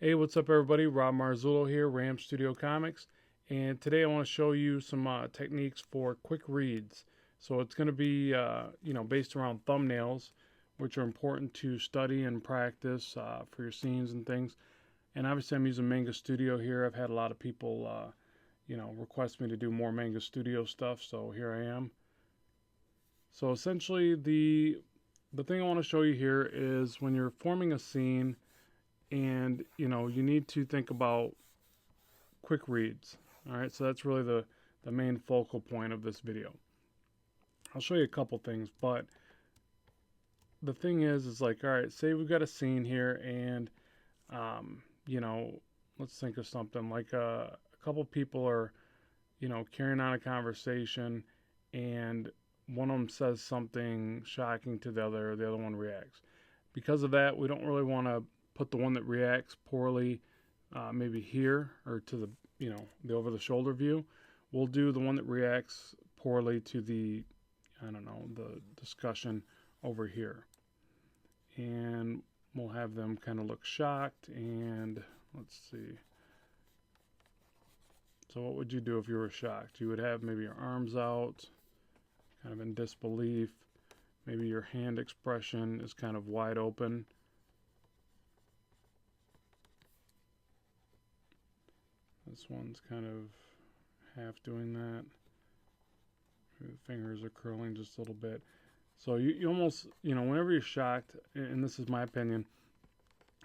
Hey, what's up, everybody? Rob Marzullo here, Ram Studio Comics, and today I want to show you some techniques for quick reads. So it's going to be, based around thumbnails, which are important to study and practice for your scenes and things. And obviously, I'm using Manga Studio here. I've had a lot of people, request me to do more Manga Studio stuff, so here I am. So essentially, the thing I want to show you here is when you're forming a scene and you need to think about quick reads. All right, so that's really the main focal point of this video. I'll show you a couple things, but the thing is like, all right, say we've got a scene here, and let's think of something like a couple people are carrying on a conversation, and one of them says something shocking to the other one reacts. Because of that, we don't really want to put the one that reacts poorly maybe here or to the over the shoulder view. We'll do the one that reacts poorly to the discussion over here, and we'll have them kind of look shocked. And let's see, so what would you do if you were shocked? You would have maybe your arms out, kind of in disbelief. Maybe your hand expression is kind of wide open. This one's kind of half doing that. The fingers are curling just a little bit. So you almost, whenever you're shocked, and this is my opinion,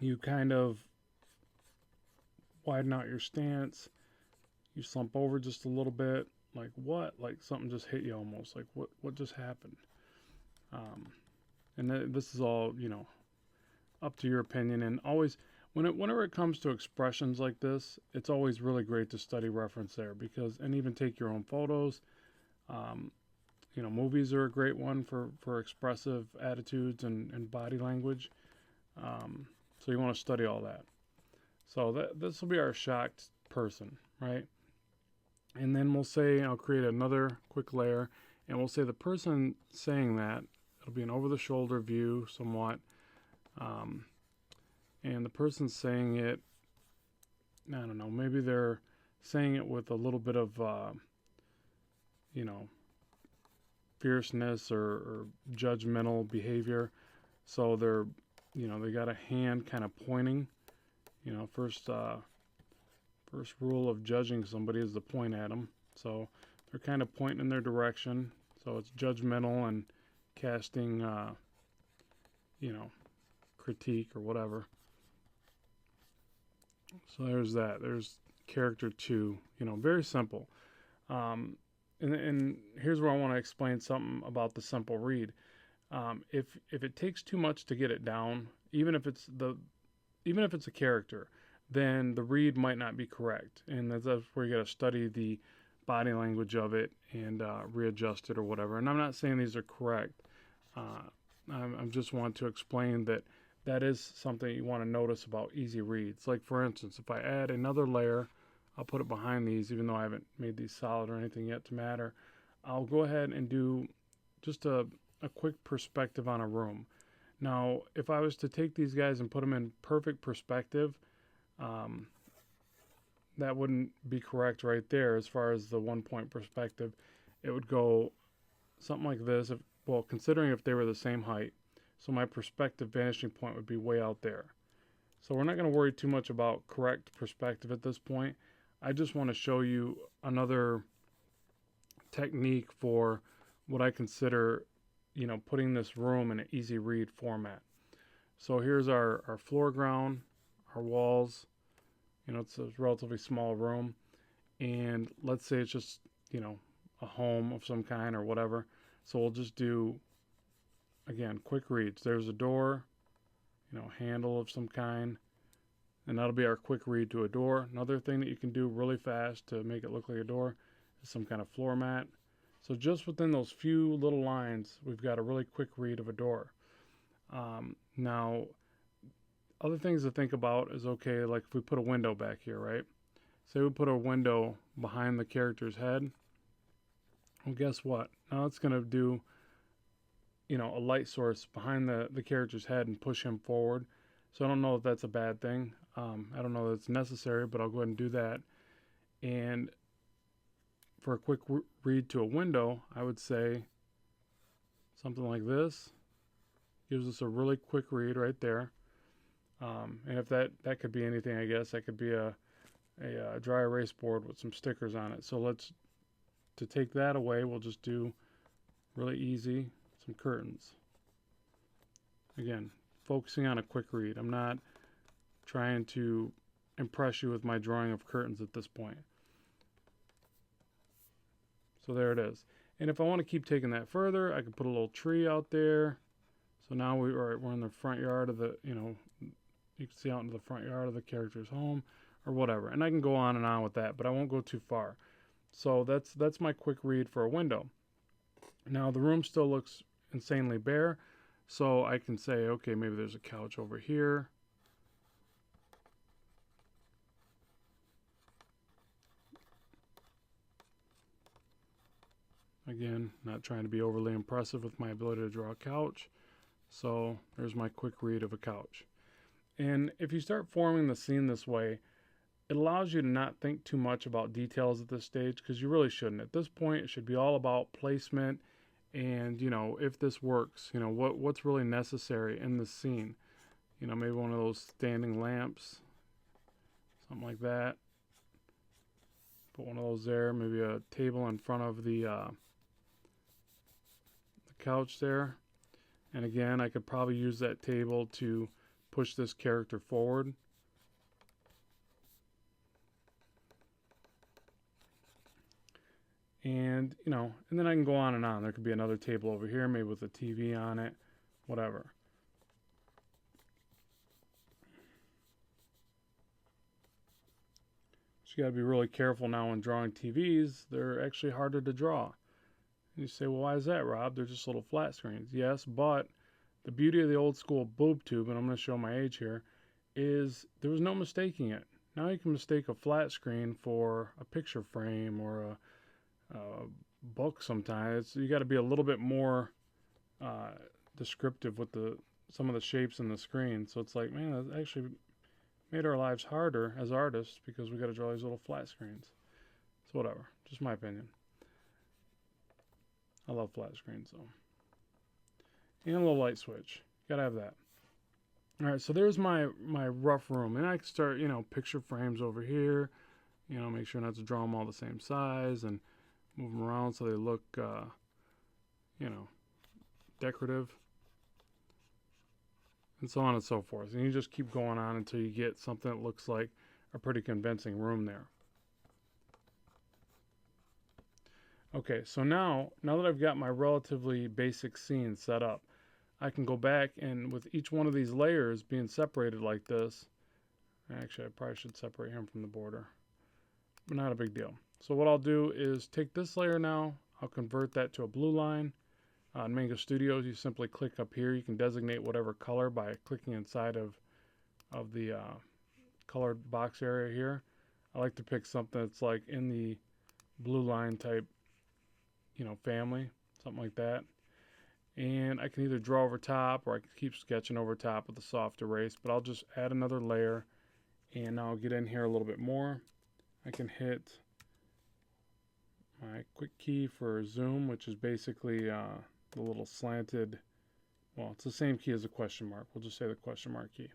you kind of widen out your stance. You slump over just a little bit. Like what? Like something just hit you almost. Like what just happened? And this is all, up to your opinion. And always, whenever it comes to expressions like this, it's always really great to study reference there, and even take your own photos. Movies are a great one for expressive attitudes and body language. So you want to study all that. So this will be our shocked person, right? And then we'll say, I'll create another quick layer, and we'll say the person saying that, it'll be an over-the-shoulder view somewhat. And the person saying it, I don't know, maybe they're saying it with a little bit of, fierceness or judgmental behavior. So they're, they got a hand kind of pointing. First rule of judging somebody is to point at them. So they're kind of pointing in their direction. So it's judgmental and casting, critique or whatever. So there's that. There's character 2. Very simple. And here's where I want to explain something about the simple read. If it takes too much to get it down, even if it's a character, then the read might not be correct, and that's where you got to study the body language of it and readjust it or whatever. And I'm not saying these are correct. I just want to explain that is something you want to notice about easy reads. Like, for instance, if I add another layer, I'll put it behind these, even though I haven't made these solid or anything yet to matter. I'll go ahead and do just a quick perspective on a room. Now, if I was to take these guys and put them in perfect perspective, that wouldn't be correct right there as far as the 1-point perspective. It would go something like this, considering if they were the same height. So my perspective vanishing point would be way out there. So we're not going to worry too much about correct perspective at this point. I just want to show you another technique for what I consider, putting this room in an easy read format. So here's our foreground, our walls. It's a relatively small room. And let's say it's just, a home of some kind or whatever. So we'll just do, again, quick reads. There's a door, handle of some kind. And that'll be our quick read to a door. Another thing that you can do really fast to make it look like a door is some kind of floor mat. So just within those few little lines, we've got a really quick read of a door. Now, other things to think about is, okay, like if we put a window back here, right? Say we put a window behind the character's head. Well, guess what? Now it's going to do, a light source behind the character's head and push him forward. So I don't know if that's a bad thing. I don't know that it's necessary, but I'll go ahead and do that. And for a quick read to a window, I would say something like this. Gives us a really quick read right there. And if that could be anything, I guess. That could be a dry erase board with some stickers on it. So to take that away, we'll just do really easy, some curtains. Again, focusing on a quick read. I'm not trying to impress you with my drawing of curtains at this point. So there it is. And if I want to keep taking that further, I can put a little tree out there. So now we're in the front yard of the, you can see out into the front yard of the character's home or whatever. And I can go on and on with that, but I won't go too far. So that's my quick read for a window. Now the room still looks insanely bare, so I can say, okay, maybe there's a couch over here. Again, not trying to be overly impressive with my ability to draw a couch. So there's my quick read of a couch. And if you start forming the scene this way, it allows you to not think too much about details at this stage, because you really shouldn't. At this point, it should be all about placement and, if this works, what's really necessary in the scene. Maybe one of those standing lamps, something like that. Put one of those there, maybe a table in front of the couch there. And again, I could probably use that table to push this character forward. And, and then I can go on and on. There could be another table over here, maybe with a TV on it, whatever. So you got to be really careful now when drawing TVs. They're actually harder to draw. And you say, well, why is that, Rob? They're just little flat screens. Yes, but the beauty of the old school boob tube, and I'm going to show my age here, is there was no mistaking it. Now you can mistake a flat screen for a picture frame or a book sometimes. You got to be a little bit more descriptive with some of the shapes in the screen. So it's like, man, that actually made our lives harder as artists because we got to draw these little flat screens. So whatever, just my opinion. I love flat screens though. And a little light switch. Gotta have that. Alright, so there's my rough room. And I can start, picture frames over here. Make sure not to draw them all the same size and move them around so they look, decorative. And so on and so forth. And you just keep going on until you get something that looks like a pretty convincing room there. Okay, so now that I've got my relatively basic scene set up, I can go back and with each one of these layers being separated like this, actually I probably should separate him from the border, but not a big deal. So what I'll do is take this layer now, I'll convert that to a blue line. In Manga Studios, you simply click up here. You can designate whatever color by clicking inside of the colored box area here. I like to pick something that's like in the blue line type family, something like that. And I can either draw over top or I can keep sketching over top with a soft erase, but I'll just add another layer and now I'll get in here a little bit more. I can hit my quick key for zoom, which is basically the little slanted, well, it's the same key as the question mark. We'll just say the question mark key.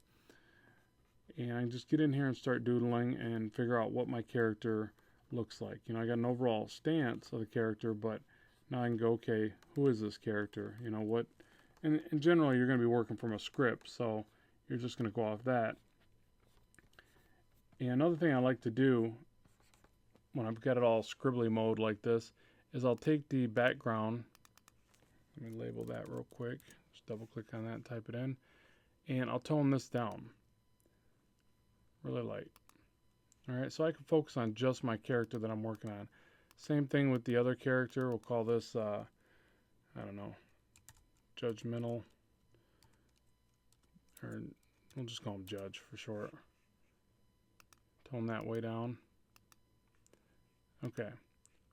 And I can just get in here and start doodling and figure out what my character looks like. I got an overall stance of the character, but now I can go, okay, who is this character? What? And generally, you're going to be working from a script, so you're just going to go off that. And another thing I like to do when I've got it all scribbly mode like this is I'll take the background. Let me label that real quick. Just double click on that and type it in. And I'll tone this down really light. Alright, so I can focus on just my character that I'm working on. Same thing with the other character. We'll call this, I don't know, judgmental. Or we'll just call him Judge for short. Tone that way down. Okay.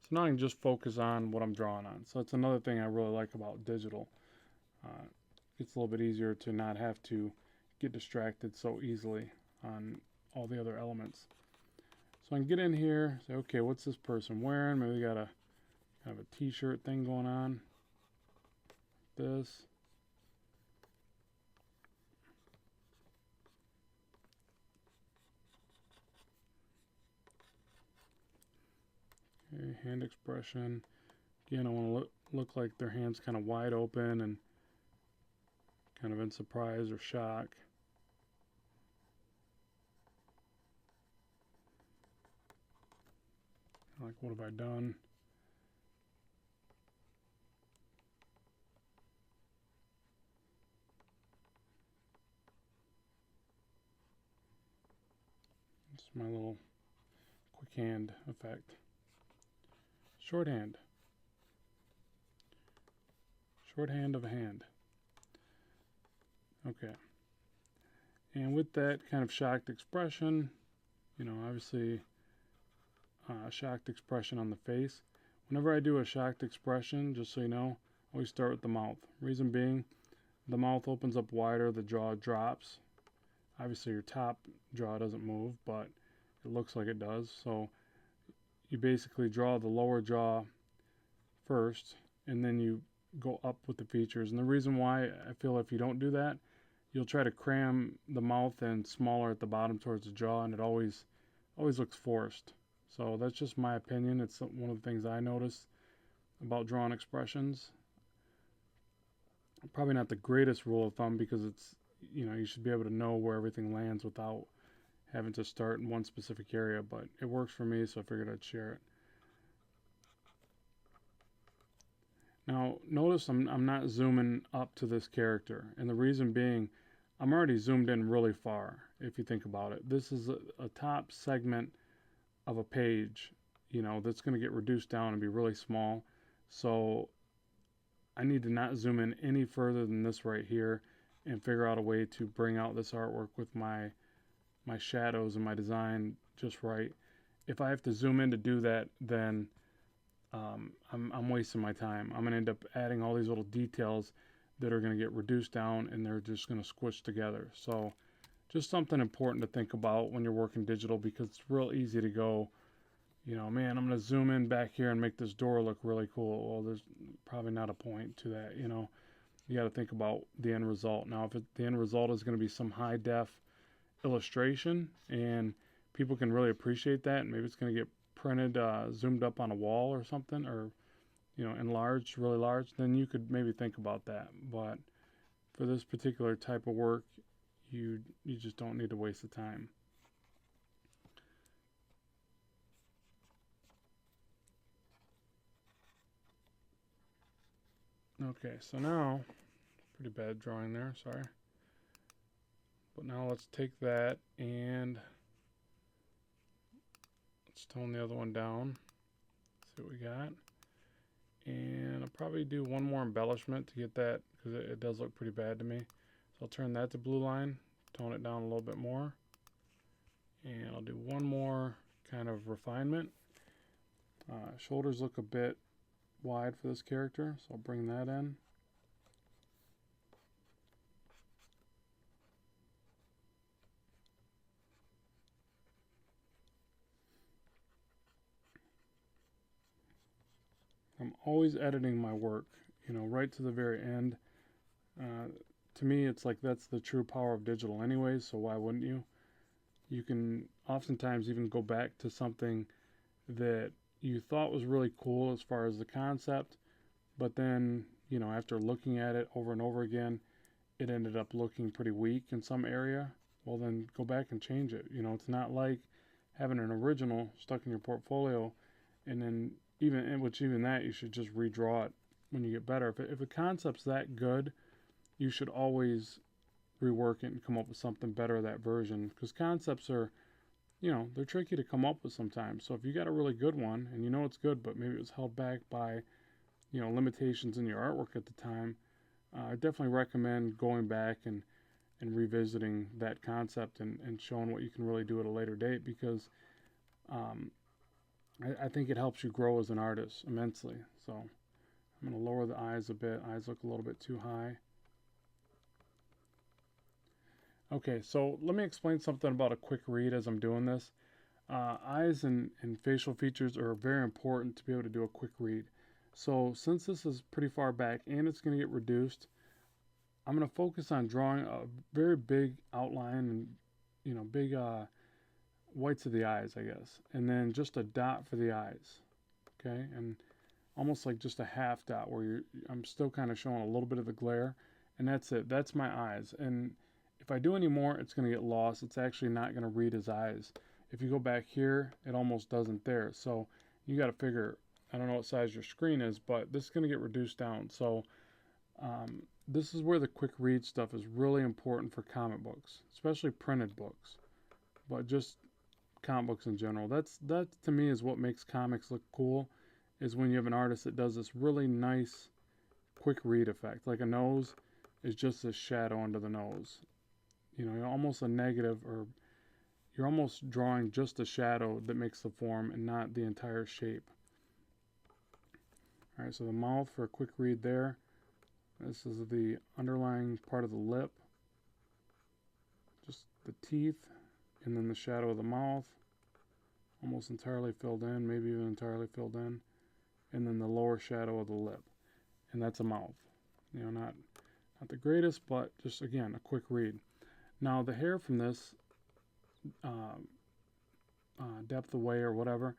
So now I can just focus on what I'm drawing on. So that's another thing I really like about digital. It's a little bit easier to not have to get distracted so easily on all the other elements. So I can get in here, say, okay, what's this person wearing? Maybe we got a kind of a t-shirt thing going on. This. Okay, hand expression. Again, I want to look like their hands kind of wide open and kind of in surprise or shock. Like, what have I done? It's my little quick hand effect. Shorthand. Shorthand of a hand. Okay. And with that kind of shocked expression, obviously a shocked expression on the face. Whenever I do a shocked expression, just so you know, I always start with the mouth. Reason being, the mouth opens up wider, the jaw drops. Obviously your top jaw doesn't move, but it looks like it does. So you basically draw the lower jaw first, and then you go up with the features. And the reason why I feel if you don't do that, you'll try to cram the mouth in smaller at the bottom towards the jaw, and it always looks forced. So that's just my opinion. It's one of the things I notice about drawing expressions. Probably not the greatest rule of thumb, because it's, you should be able to know where everything lands without having to start in one specific area, but it works for me, so I figured I'd share it. Now, notice I'm not zooming up to this character, and the reason being, I'm already zoomed in really far, if you think about it. This is a top segment of a page, that's going to get reduced down and be really small. So I need to not zoom in any further than this right here and figure out a way to bring out this artwork with my shadows and my design just right. If I have to zoom in to do that, then I'm wasting my time. I'm going to end up adding all these little details that are going to get reduced down, and they're just going to squish together. So just something important to think about when you're working digital, because it's real easy to go, man, I'm going to zoom in back here and make this door look really cool. Well, there's probably not a point to that. You got to think about the end result. Now, if the end result is going to be some high def illustration and people can really appreciate that, and maybe it's going to get printed, zoomed up on a wall or something, or enlarged really large, then you could maybe think about that. But for this particular type of work, you just don't need to waste the time. Okay, so now, pretty bad drawing there, sorry. But now let's take that and let's tone the other one down. See what we got. And I'll probably do one more embellishment to get that, because it does look pretty bad to me. So I'll turn that to blue line, tone it down a little bit more. And I'll do one more kind of refinement. Shoulders look a bit wide for this character, so I'll bring that in. I'm always editing my work, right to the very end. To me, it's like that's the true power of digital anyways, so why wouldn't you? You can oftentimes even go back to something that you thought was really cool as far as the concept, but then, after looking at it over and over again, it ended up looking pretty weak in some area. Well, then go back and change it. It's not like having an original stuck in your portfolio, and then even that, you should just redraw it when you get better. If a concept's that good, you should always rework it and come up with something better of that version, because concepts are, they're tricky to come up with sometimes. So if you got a really good one and it's good, but maybe it was held back by, limitations in your artwork at the time, I definitely recommend going back and revisiting that concept and showing what you can really do at a later date, because I think it helps you grow as an artist immensely. So I'm going to lower the eyes a bit. Eyes look a little bit too high. Okay, so let me explain something about a quick read as I'm doing this. Eyes and facial features are very important to be able to do a quick read. So since this is pretty far back and it's going to get reduced, I'm going to focus on drawing a very big outline and, big whites of the eyes, I guess. And then just a dot for the eyes. Okay, and almost like just a half dot where I'm still kind of showing a little bit of the glare, and that's it. That's my eyes. And if I do any more, it's going to get lost. It's actually not going to read his eyes. If you go back here, it almost doesn't there. So you got to figure, I don't know what size your screen is, but this is going to get reduced down. So this is where the quick read stuff is really important for comic books, especially printed books, but just comic books in general. That to me is what makes comics look cool, is when you have an artist that does this really nice quick read effect. Like a nose is just a shadow under the nose. You're almost a negative, or you're almost drawing just a shadow that makes the form and not the entire shape. Alright, so the mouth for a quick read there. This is the underlying part of the lip. Just the teeth, and then the shadow of the mouth. Almost entirely filled in, maybe even entirely filled in. And then the lower shadow of the lip. And that's a mouth. Not the greatest, but just, again, a quick read. Now, the hair from this depth away or whatever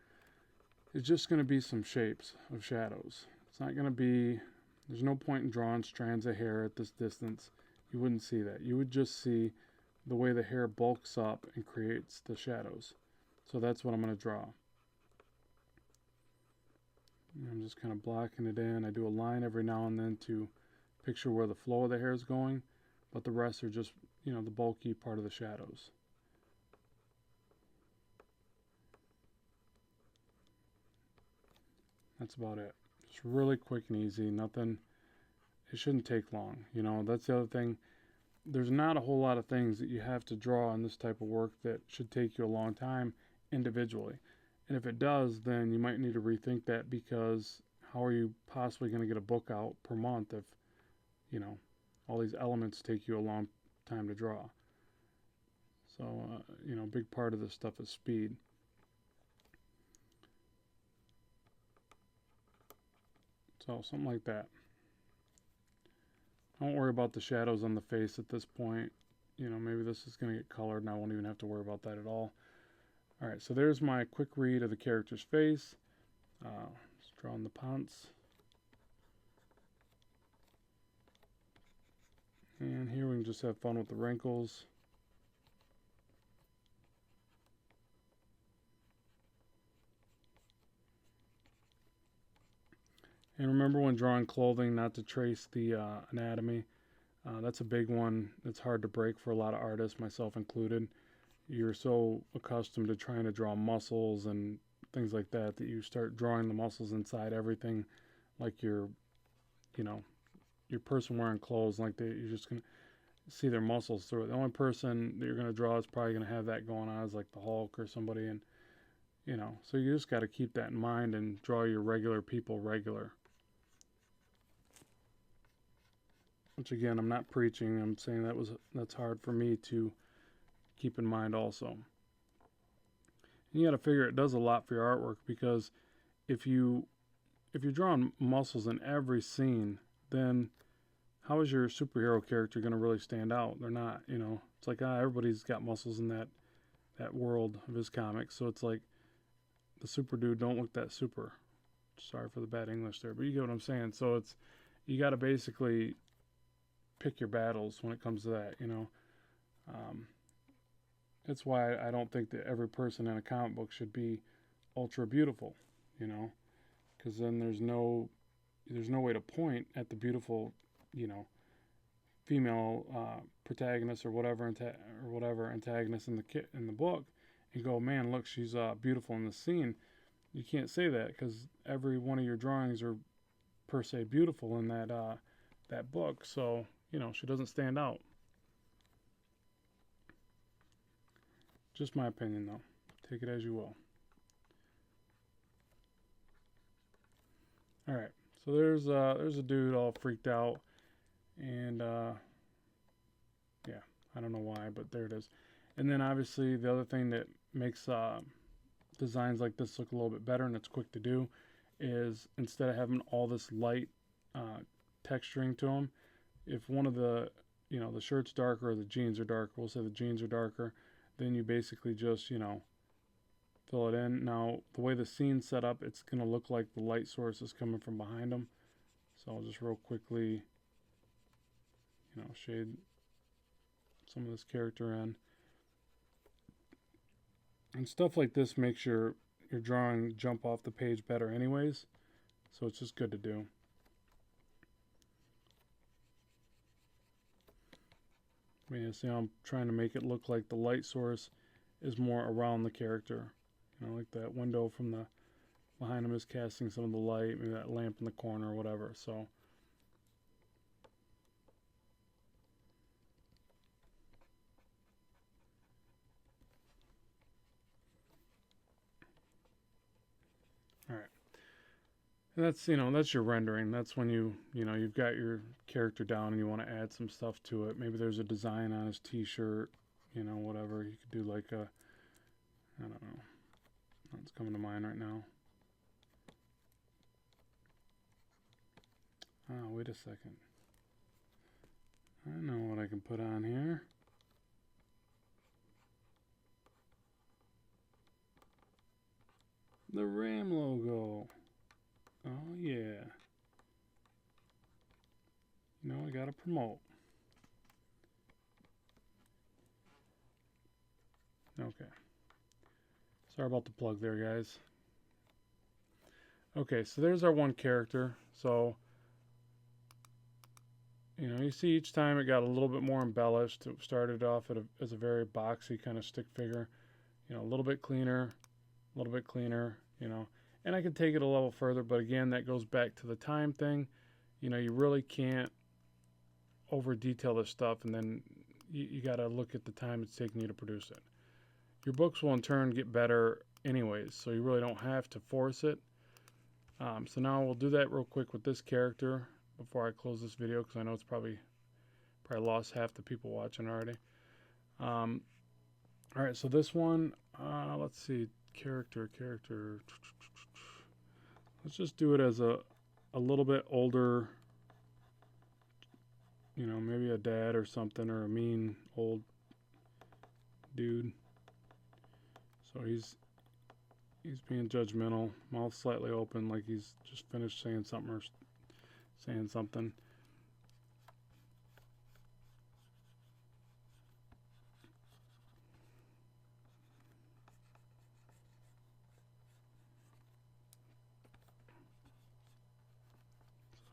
is just going to be some shapes of shadows. It's not going to be, there's no point in drawing strands of hair at this distance. You wouldn't see that. You would just see the way the hair bulks up and creates the shadows. So that's what I'm going to draw. I'm just kind of blocking it in. I do a line every now and then to picture where the flow of the hair is going, but the rest are just, the bulky part of the shadows. That's about it. Just really quick and easy. Nothing, it shouldn't take long. That's the other thing. There's not a whole lot of things that you have to draw in this type of work that should take you a long time individually. And if it does, then you might need to rethink that, because how are you possibly going to get a book out per month if, all these elements take you a long time to draw? So, a big part of this stuff is speed. So, something like that. Don't worry about the shadows on the face at this point. Maybe this is going to get colored and I won't even have to worry about that at all. Alright, so there's my quick read of the character's face. Just drawing the pants. And here we can just have fun with the wrinkles. And remember, when drawing clothing, not to trace the anatomy. That's a big one. It's hard to break for a lot of artists, myself included. You're so accustomed to trying to draw muscles and things like that that you start drawing the muscles inside everything, like your person wearing clothes, like you're just gonna see their muscles through it. The only person that you're gonna draw is probably gonna have that going on is like the Hulk or somebody, and so you just got to keep that in mind and draw your regular people regular. Which, again, I'm not preaching. I'm saying that's hard for me to keep in mind also. And you got to figure it does a lot for your artwork, because if you're drawing muscles in every scene, then how is your superhero character going to really stand out? They're not. It's like everybody's got muscles in that world of his comics, so it's like the super dude don't look that super. Sorry for the bad English there, but you get what I'm saying. So you got to basically pick your battles when it comes to that. That's why I don't think that every person in a comic book should be ultra beautiful, because then there's no way to point at the beautiful, female protagonist or whatever antagonist in the book, and go, man, look, she's beautiful in the scene. You can't say that, because every one of your drawings are per se beautiful in that book. So she doesn't stand out. Just my opinion, though. Take it as you will. All right. So there's a dude all freaked out, and yeah, I don't know why, but there it is. And then obviously the other thing that makes designs like this look a little bit better and it's quick to do is instead of having all this light texturing to them, if one of the the shirt's darker or the jeans are darker, we'll say the jeans are darker, then you basically just fill it in. Now the way the scene's set up, it's going to look like the light source is coming from behind them. So I'll just real quickly shade some of this character in. And stuff like this makes your drawing jump off the page better anyways. So it's just good to do. I mean, see how I'm trying to make it look like the light source is more around the character. Like that window from the behind him is casting some of the light, maybe that lamp in the corner or whatever. So all right. And that's your rendering. That's when you've got your character down and you want to add some stuff to it. Maybe there's a design on his t-shirt, whatever. You could do like a, I don't know. Nothing's coming to mind right now. Oh, wait a second. I know what I can put on here. The RAM logo. Oh, yeah. I gotta promote. Okay. Sorry about the plug there, guys. Okay, so there's our one character. So, you see each time it got a little bit more embellished. It started off as a very boxy kind of stick figure. A little bit cleaner, a little bit cleaner, And I could take it a level further, but again, that goes back to the time thing. You really can't over detail this stuff, and then you got to look at the time it's taking you to produce it. Your books will in turn get better anyways, so you really don't have to force it. So now we'll do that real quick with this character before I close this video, because I know it's probably lost half the people watching already. All right, so this one, let's see, character. Let's just do it as a little bit older, maybe a dad or something, or a mean old dude. So he's being judgmental, mouth slightly open, like he's just finished saying something or saying something.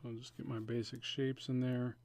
So I'll just get my basic shapes in there.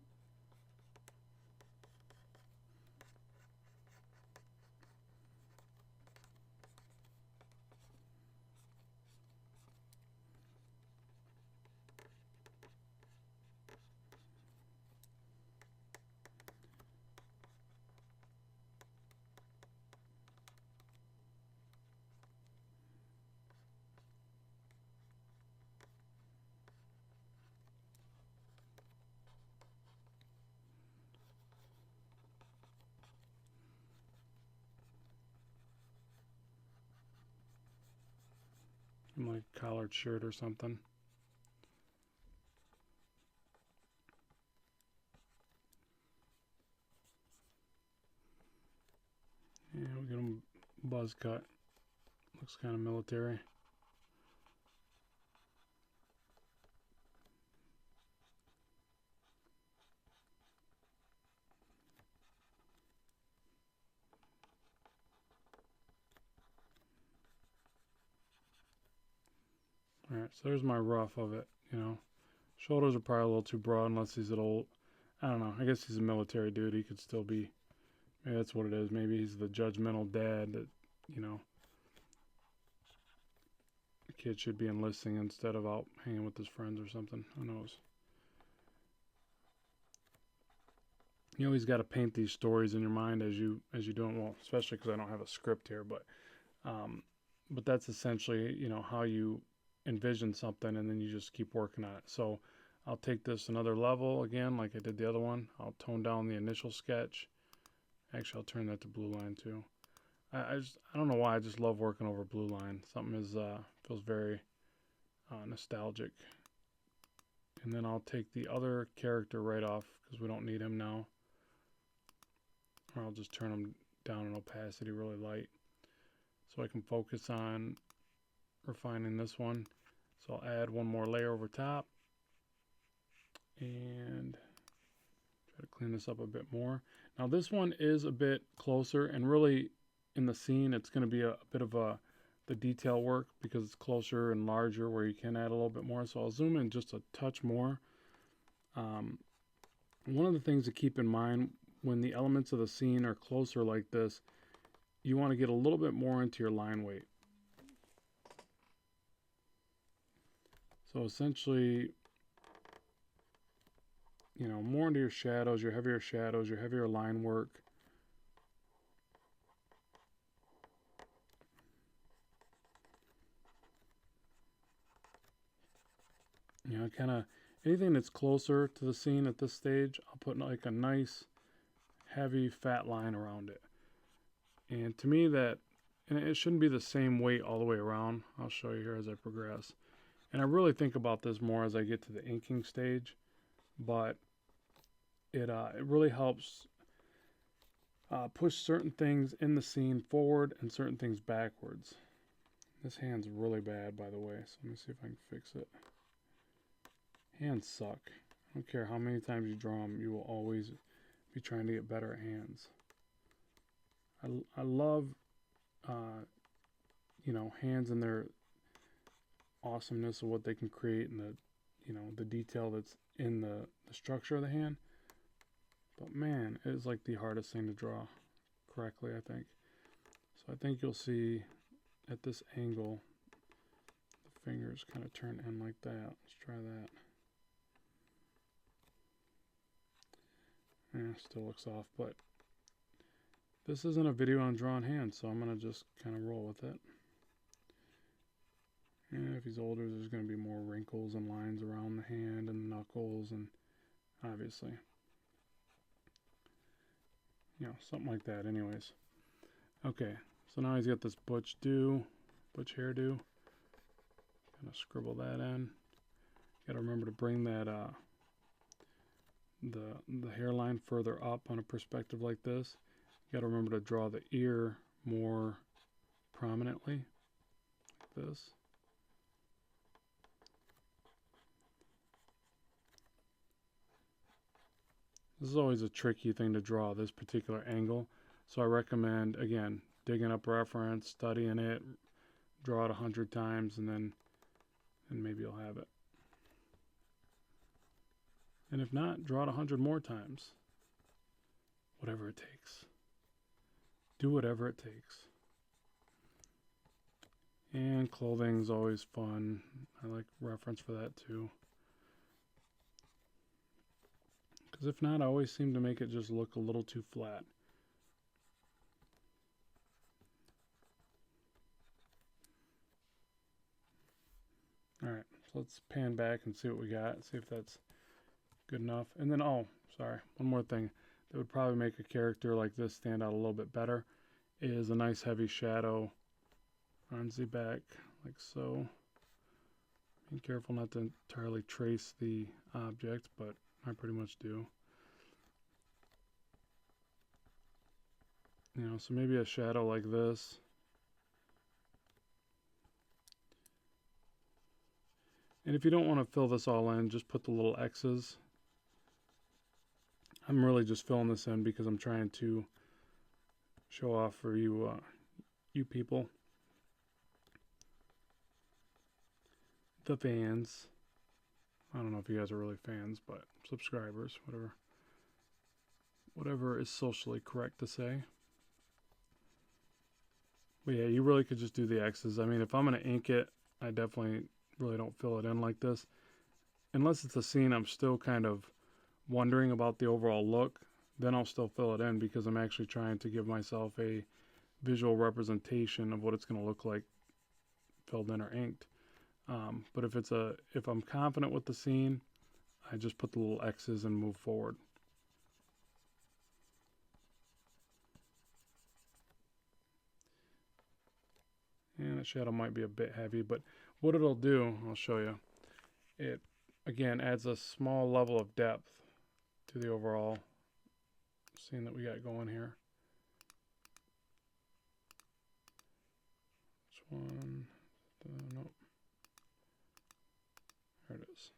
Like collared shirt or something. Yeah, we get him buzz cut. Looks kind of military. Alright, so there's my rough of it, Shoulders are probably a little too broad unless he's an old, I don't know, I guess he's a military dude. He could still be, maybe that's what it is. Maybe he's the judgmental dad that, the kid should be enlisting instead of out hanging with his friends or something. Who knows? You always got to paint these stories in your mind as you do them. Well, especially because I don't have a script here, but that's essentially, how you envision something, and then you just keep working on it. So I'll take this another level again, like I did the other one. I'll tone down the initial sketch, Actually, I'll turn that to blue line too. I don't know why, I just love working over blue line. Something is feels very nostalgic. And then I'll take the other character right off because we don't need him now. Or I'll just turn him down in opacity really light so I can focus on refining this one. So I'll add one more layer over top and try to clean this up a bit more. Now this one is a bit closer, and really in the scene it's going to be a bit of the detail work because it's closer and larger where you can add a little bit more. So I'll zoom in just a touch more. One of the things to keep in mind when the elements of the scene are closer like this, you want to get a little bit more into your line weight. So essentially, you know, more into your shadows, your heavier line work. You know, kind of anything that's closer to the scene at this stage, I'll put like a nice, heavy, fat line around it. And to me and it shouldn't be the same weight all the way around. I'll show you here as I progress. And I really think about this more as I get to the inking stage, but it really helps push certain things in the scene forward and certain things backwards. This hand's really bad, by the way, so let me see if I can fix it. Hands suck. I don't care how many times you draw them, you will always be trying to get better at hands. I love, you know, hands and their awesomeness of what they can create and the detail that's in the structure of the hand. But man, it is like the hardest thing to draw correctly, I think. So I think you'll see at this angle, the fingers kind of turn in like that. Let's try that. Yeah, still looks off, but this isn't a video on drawing hands, so I'm going to just kind of roll with it. And if he's older, there's going to be more wrinkles and lines around the hand and the knuckles, and obviously, you know, something like that anyways. Okay, so now he's got this butch hairdo. Kind of scribble that in. Got to remember to bring that the hairline further up on a perspective like this. You got to remember to draw the ear more prominently, like this. This is always a tricky thing to draw, this particular angle. So I recommend, again, digging up reference, studying it, draw it 100 times, and maybe you'll have it. And if not, draw it 100 more times. Whatever it takes. Do whatever it takes. And clothing's always fun. I like reference for that too. Because if not, I always seem to make it just look a little too flat. Alright, so let's pan back and see what we got. See if that's good enough. And then, oh, sorry, one more thing that would probably make a character like this stand out a little bit better is a nice heavy shadow on the back, like so. Be careful not to entirely trace the object, but I pretty much do. You know, so maybe a shadow like this. And if you don't want to fill this all in, just put the little X's. I'm really just filling this in because I'm trying to show off for you, you people, the fans. I don't know if you guys are really fans, but subscribers, whatever is socially correct to say. But yeah, you really could just do the X's. I mean, if I'm going to ink it, I definitely really don't fill it in like this. Unless it's a scene I'm still kind of wondering about the overall look, then I'll still fill it in because I'm actually trying to give myself a visual representation of what it's going to look like filled in or inked. But if I'm confident with the scene, I just put the little X's and move forward. that shadow might be a bit heavy, but what it'll do, I'll show you. It, again, adds a small level of depth to the overall scene that we got going here. Which one? Nope. There it is.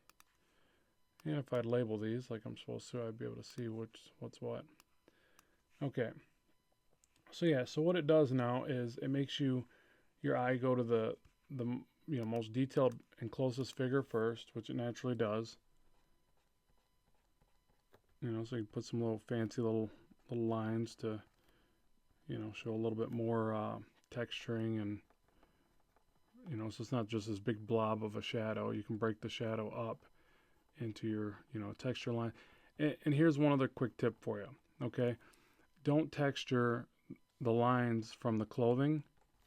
And if I'd label these like I'm supposed to, I'd be able to see what's what. Okay. So yeah, so what it does now is it makes your eye go to the most detailed and closest figure first, which it naturally does. So you put some little fancy little lines to show a little bit more texturing, and so it's not just this big blob of a shadow. You can break the shadow up into your texture line. And here's one other quick tip for you. Okay, don't texture the lines from the clothing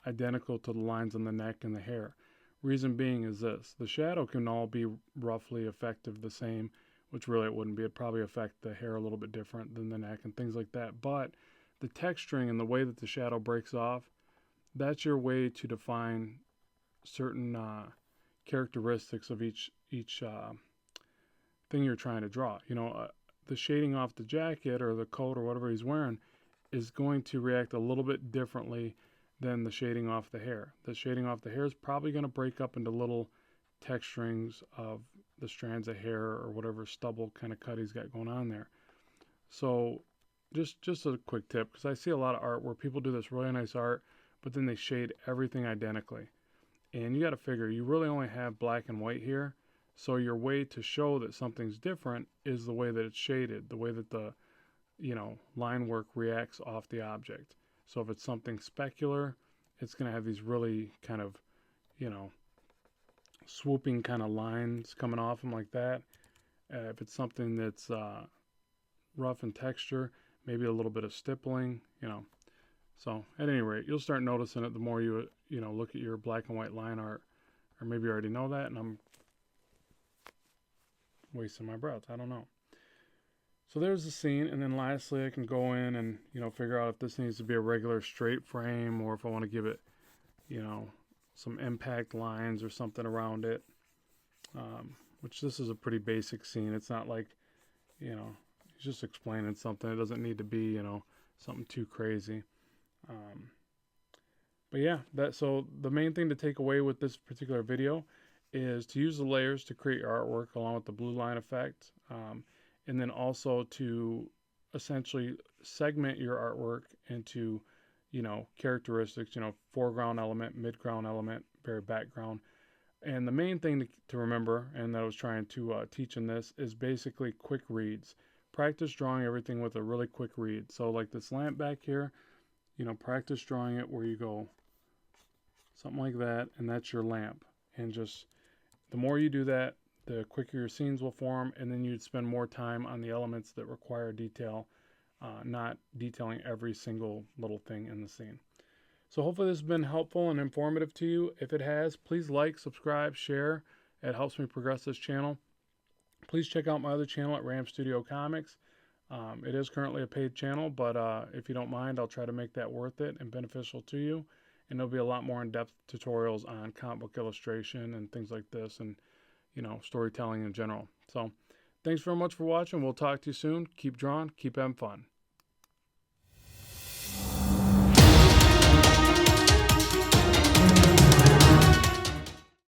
identical to the lines on the neck and the hair. Reason being is this: the shadow can all be roughly effective the same, which really it wouldn't be. It'd probably affect the hair a little bit different than the neck and things like that. But the texturing and the way that the shadow breaks off, that's your way to define certain characteristics of each thing you're trying to draw. The shading off the jacket or the coat or whatever he's wearing is going to react a little bit differently than the shading off the hair. The shading off the hair is probably going to break up into little texturings of the strands of hair or whatever stubble kind of cut he's got going on there. So just a quick tip, because I see a lot of art where people do this really nice art, but then they shade everything identically. And you got to figure, you really only have black and white here. So your way to show that something's different is the way that it's shaded, the way that the line work reacts off the object. So if it's something specular, it's going to have these really kind of, swooping kind of lines coming off them like that. If it's something that's rough in texture, maybe a little bit of stippling, So at any rate, you'll start noticing it the more you look at your black and white line art, or maybe you already know that, and I'm wasting my breath. I don't know. So there's the scene, and then lastly I can go in and figure out if this needs to be a regular straight frame, or if I want to give it some impact lines or something around it, which this is a pretty basic scene. It's not like he's just explaining something. It doesn't need to be something too crazy. But yeah, so the main thing to take away with this particular video is to use the layers to create your artwork along with the blue line effect. And then also to essentially segment your artwork into, characteristics, foreground element, midground element, very background. And the main thing to remember, and that I was trying to teach in this, is basically quick reads. Practice drawing everything with a really quick read. So like this lamp back here, practice drawing it where you go something like that, and that's your lamp. And just the more you do that, the quicker your scenes will form, and then you'd spend more time on the elements that require detail, not detailing every single little thing in the scene. So hopefully this has been helpful and informative to you. If it has, please like, subscribe, share. It helps me progress this channel. Please check out my other channel at Ram Studio Comics. It is currently a paid channel, but if you don't mind, I'll try to make that worth it and beneficial to you. And there'll be a lot more in-depth tutorials on comic book illustration and things like this, and storytelling in general. So thanks very much for watching. We'll talk to you soon. Keep drawing, keep having fun.